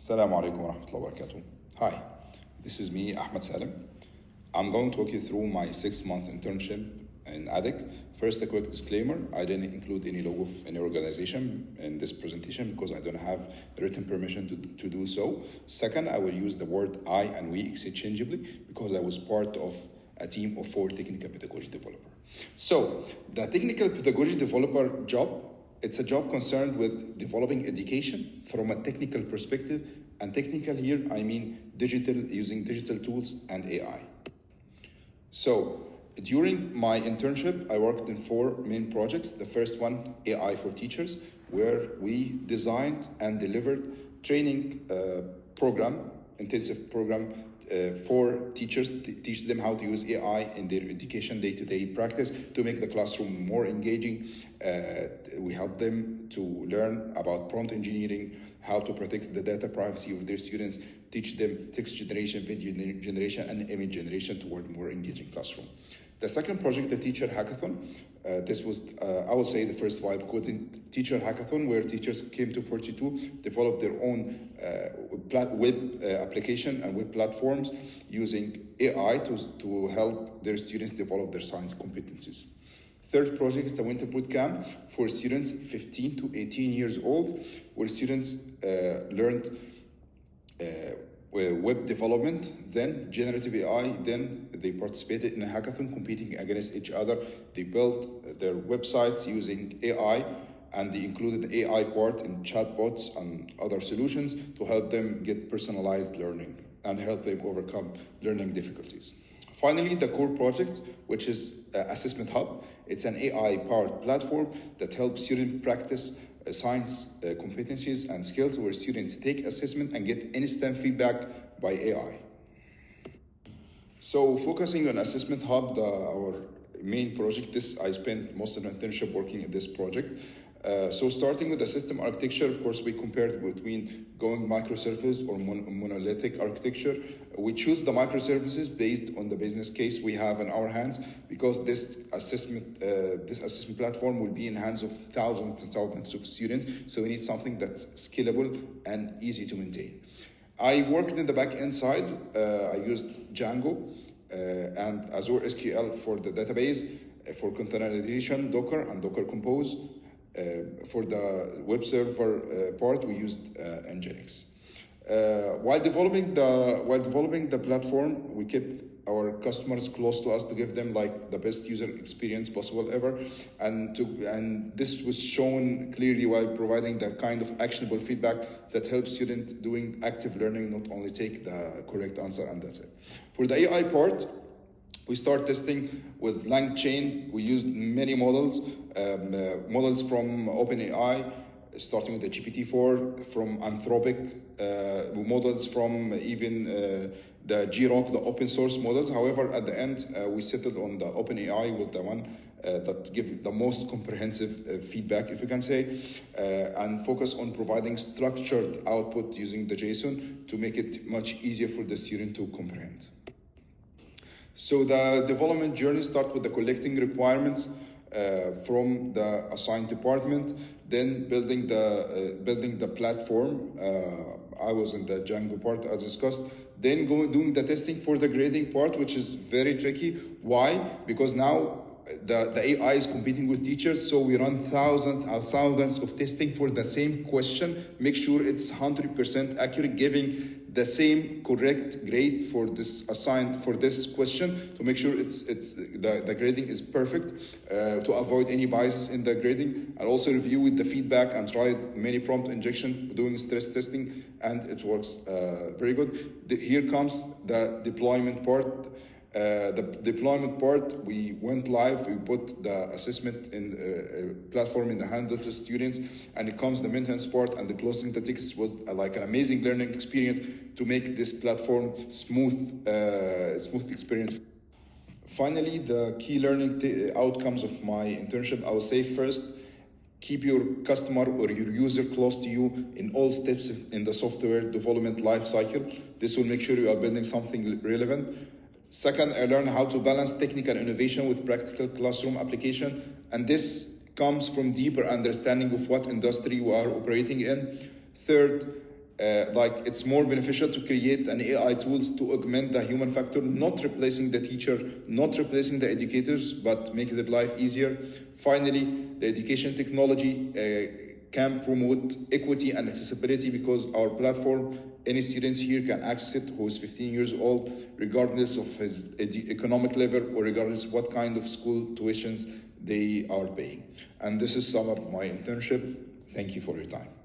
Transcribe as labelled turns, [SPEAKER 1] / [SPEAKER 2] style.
[SPEAKER 1] Assalamu alaikum wa rahmatullahi wa barakatuh. Hi, this is me, Ahmed Salim. I'm going to walk you through my 6-month internship in ADIC. First, a quick disclaimer. I didn't include any logo of any organization in this presentation because I don't have written permission to do so. Second, I will use the word I and we interchangeably because I was part of a team of 4 technical pedagogy developers. So, the technical pedagogy developer job, it's a job concerned with developing education from a technical perspective, and technical here, I mean using digital tools and AI. So, during my internship, I worked in 4 main projects. The first one, AI for teachers, where we designed and delivered training intensive program for teachers, teach them how to use AI in their education day-to-day practice to make the classroom more engaging. We help them to learn about prompt engineering, how to protect the data privacy of their students, teach them text generation, video generation, and image generation toward more engaging classroom. The second project, the teacher hackathon. This was, I would say, the first vibe coding teacher hackathon, where teachers came to 42, developed their own web application and web platforms using AI to help their students develop their science competencies. Third project is the winter bootcamp for students 15 to 18 years old, where students learned web development, then generative AI, then they participated in a hackathon competing against each other. They built their websites using AI, and they included the AI part in chatbots and other solutions to help them get personalized learning and help them overcome learning difficulties. Finally, the core project, which is Assessment Hub. It's an AI-powered platform that helps students practice science competencies and skills, where students take assessment and get instant feedback by AI. So focusing on Assessment Hub, our main project, I spent most of the internship working in this project. So starting with the system architecture, of course, we compared between going microservice or monolithic architecture. We choose the microservices based on the business case we have in our hands, because this assessment platform will be in hands of thousands and thousands of students. So we need something that's scalable and easy to maintain. I worked in the back-end side. I used Django and Azure SQL for the database, for containerization, Docker and Docker Compose. For the web server part, we used Nginx. While developing the platform, we kept our customers close to us to give them like the best user experience possible ever, and this was shown clearly while providing the kind of actionable feedback that helps students doing active learning not only take the correct answer and that's it. For the AI part, we start testing with LangChain. We used many models from OpenAI, starting with the GPT-4, from Anthropic, models from even the GROC, the open source models. However, at the end, we settled on the OpenAI with the one that give the most comprehensive feedback, if you can say, and focus on providing structured output using the JSON to make it much easier for the student to comprehend. So the development journey starts with the collecting requirements from the assigned department, then building the platform. I was in the Django part as discussed. Then doing the testing for the grading part, which is very tricky. Why? Because now the AI is competing with teachers, so we run thousands of testing for the same question, make sure it's 100% accurate, giving the same correct grade for this question, to make sure the grading is perfect, to avoid any biases in the grading, and also review with the feedback and try many prompt injection, doing stress testing, and it works very good. Here comes the deployment part. We went live, we put the assessment in platform in the hands of the students, and it comes the maintenance part, and the closing the tickets was like an amazing learning experience to make this platform smooth experience. Finally, the key learning outcomes of my internship, I would say first, keep your customer or your user close to you in all steps in the software development life cycle. This will make sure you are building something relevant. Second, I learned how to balance technical innovation with practical classroom application, and this comes from deeper understanding of what industry we are operating in. Third, Like it's more beneficial to create an AI tools to augment the human factor, not replacing the teacher, not replacing the educators, but make their life easier. Finally, the education technology can promote equity and accessibility because our platform, any students here can access it who is 15 years old, regardless of his economic level or regardless what kind of school tuitions they are paying. And this is some of my internship. Thank you for your time.